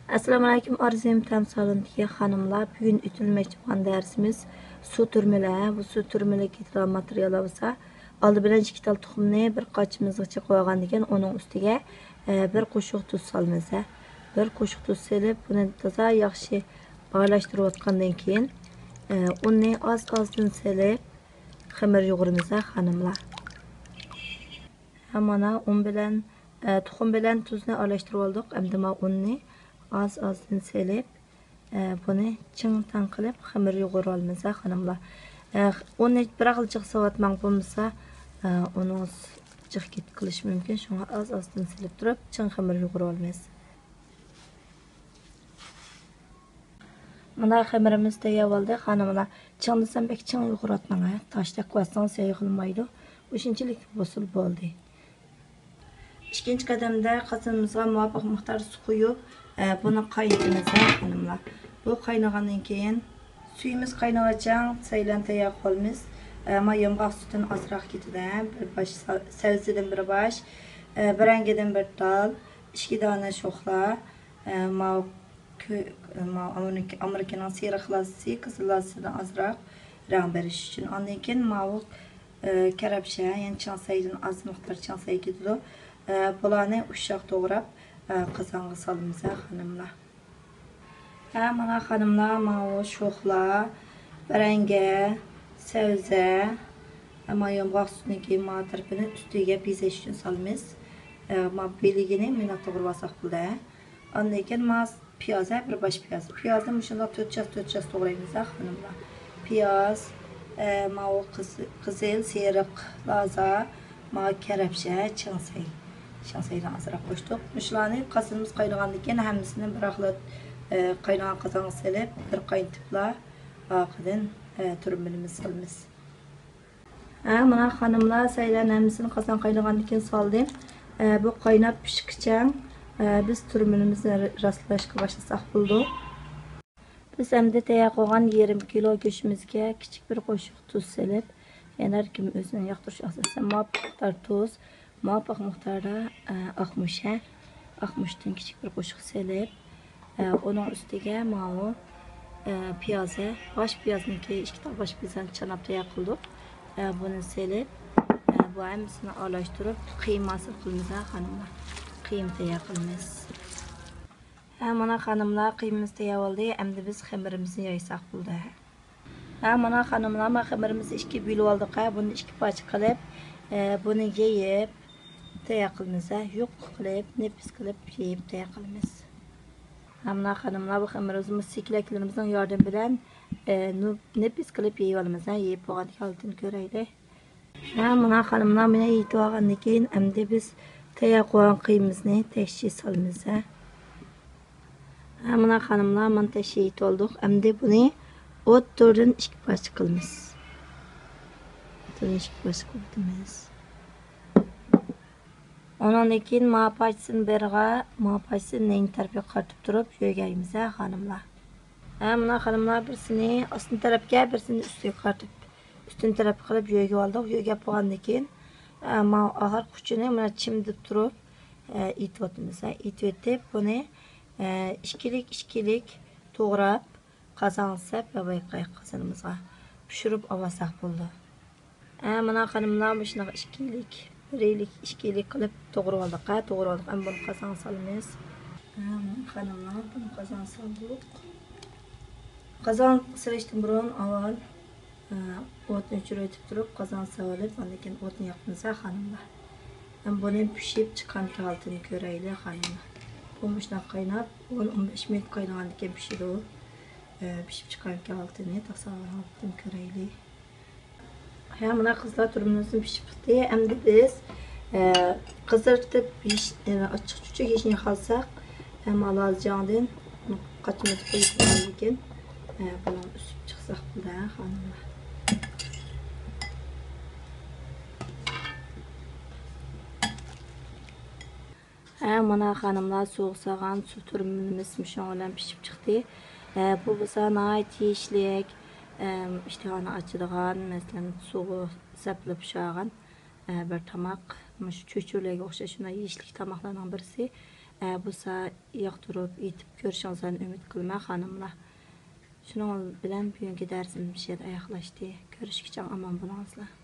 Assalomu alaykum arzim tamsalındagi xonimlar. Bugun o'tilmoqchi bo'lgan darsimiz suv turmalar. Bu suv turmalar ketilan materiallar bo'lsa, oldi bilan 2 tal tuxumni bir qochimizgacha qo'ygan ekan, uning ustiga bir qo'shiq tuz solamiz. Bir qo'shiq tuz solib, buni toza yaxshi aralashtirib o'tgandan keyin unni oz-ozdan solib xamir yo'g'iramiz xonimlar. Mana un bilan tuxum bilan tuzni aralashtirib oldik. Endi ma unni az-ozdan selib, buni ching-tang qilib xamir yo'g'ira olamiz xonimlar. Uni bir xilchiq sovatmang bo'lmasa, uni jiq qilish mumkin. Shunga az-ozdan selib turib, ching xamir yo'g'ira olamiz. Mana xamirimiz tayyor bo'ldi xonimlar. Ching desam bek ching yo'g'iratmang, tashlab qo'ysangiz yig'ilmaydi. O'shunchalik usul bo'ldi. İkinci qadamda qozonimizga muvofiq miqdor suv quyib, buni qaynatamiz xonimlar. Bu qaynagandan keyin suyimiz qaynag'acha saylan tayyor qilamiz. Ma yumg'oq sutdan ozroq ketadi. Bir bosh savsidan bir bosh, barangidan bir tal, 2 dona sho'xla, ma Amerikaning siyriqlasi, qizillasidan ozroq rang berish uchun. Ondan keyin mavq karabsha, ya'ni chansaydan az miqdor chansay ketadi. Bularni uşaq doğrab qozonga solamiz xonimlar. Mana xonimlar, mana sho'xlar, baranga, savza, ama yumg'oq sutniki ma tarafini ustiga bezash uchun solamiz. Ma beligini mina to'g'ri vasaq bo'ldi. Ondan keyin ma piyoz, bir bosh piyoz. Piyozni shunday to'rtchas to'g'raymiz xonimlar. Piyoz, ma qizil, seriq, loza, ma karabsha, chansay. Chansaydan azroq qo'shdik. Shularni qozonimiz qaynagandan keyin hammasini bir xil qaynagan qozonga solib, bir qaynatiblar, orqadan turmimizni solamiz. Mana xonimlar, saylan hammasini qozon qaynagandan keyin soldim. Bu qaynab pishguncha biz turmimizni rastlashga boshlasak bo'ldi. Biz endi tayyor qilgan 20 kilo go'shtimizga kichik bir qo'shiq tuz solib, yana har kim o'zining yoqtirish asosida muvofiq tuz, muvofiq miqdorda oqmushdan kichik bir qo'shiq solib, uning ustiga ma'u piyozi, bosh piyozniki 2 ta bosh piyozni chanab tayyor qildik. Buni solib, bu hammasini aralashtirib qiymasini qilamiz xonimlar. Qiyim tayyor qilamiz. Mana xonimlar, qiymimiz tayyor bo'ldi. Endi biz xamirimizni yoysak bo'ldi. Mana xonimlar, xamirimizni 2 bo'lib oldik. Buni 2 parcha qilib, buni yeyib tayyor qilamiz. Yo'q qilib, nefis qilib yeyib tayyor qilamiz. Mana xonimlar, bu xamirimizni siklaklarimizning yordami bilan nefis qilib yeyib olamiz. Yeyib bo'lgandan keyin ko'raylik. Mana xonimlar, meni yeyib olgandan keyin endi biz tayyor qo'ygan qiymimizni tashkil solamiz. Mana xonimlar, mana tashkil oldik. Endi buni 4dan 2 parcha qilamiz. 2 parcha qilamiz. Ondan keyin ma'pachsin berga, ma'pachsin neng tarafga qartib turib yo'gaymiz xonimlar. Mana xonimlar, birisini ostun tarafga, birisini ustiga qartib, ustun taraf qilib yo'gab oldik. Yo'gab bo'lgandan keyin ma oxir quchini mana chimdib turib etib o'tamiz. Etib buni ikkilik to'g'rab qozonga va qozonimizga pishirib olsak bo'ldi. Mana xonimlar, shunday ikkilik qilib to'g'rab oldik. Endi buni qozonga solamiz. Xonimlar, buni qozonga soldik. Qozon silishdan burun avval o'tni o'chirib turib, qozon solib, undan keyin o'tni yoqamiz xonimlar. Buni pishib chiqqan holatini ko'raylik xonimlar. Bu shunday qaynab, 15 minut qaynagandan keyin pishadi. Pishib chiqqan holatini tasavvurdan ko'raylik. Mana qizlar turmimizni pishib chiqdi. Endi biz qizartib ochiq chuchuk yeyishni xohlasak, malazjondan qochimiz qo'yib keyin bilan usib chiqsak bo'ldi xonimlar. Mana xonimlar, so'g'sagan suv turmimiz bilan pishib chiqdi. Bu bo'lsa tiyishlik, ishtahani ochadigan, masalan, suvi sapli pishgan bir tomoq, shu cho'churlarga o'xshash shunday yeyishlik tomoqlarning birisi. bo'lsa yoqtirib yetib ko'rishingizni umid qilman xonimlar. Shuning bilan bugungi darsimiz bu yerda oyoqlashdi. Ko'rishguncha omon bo'lingizlar.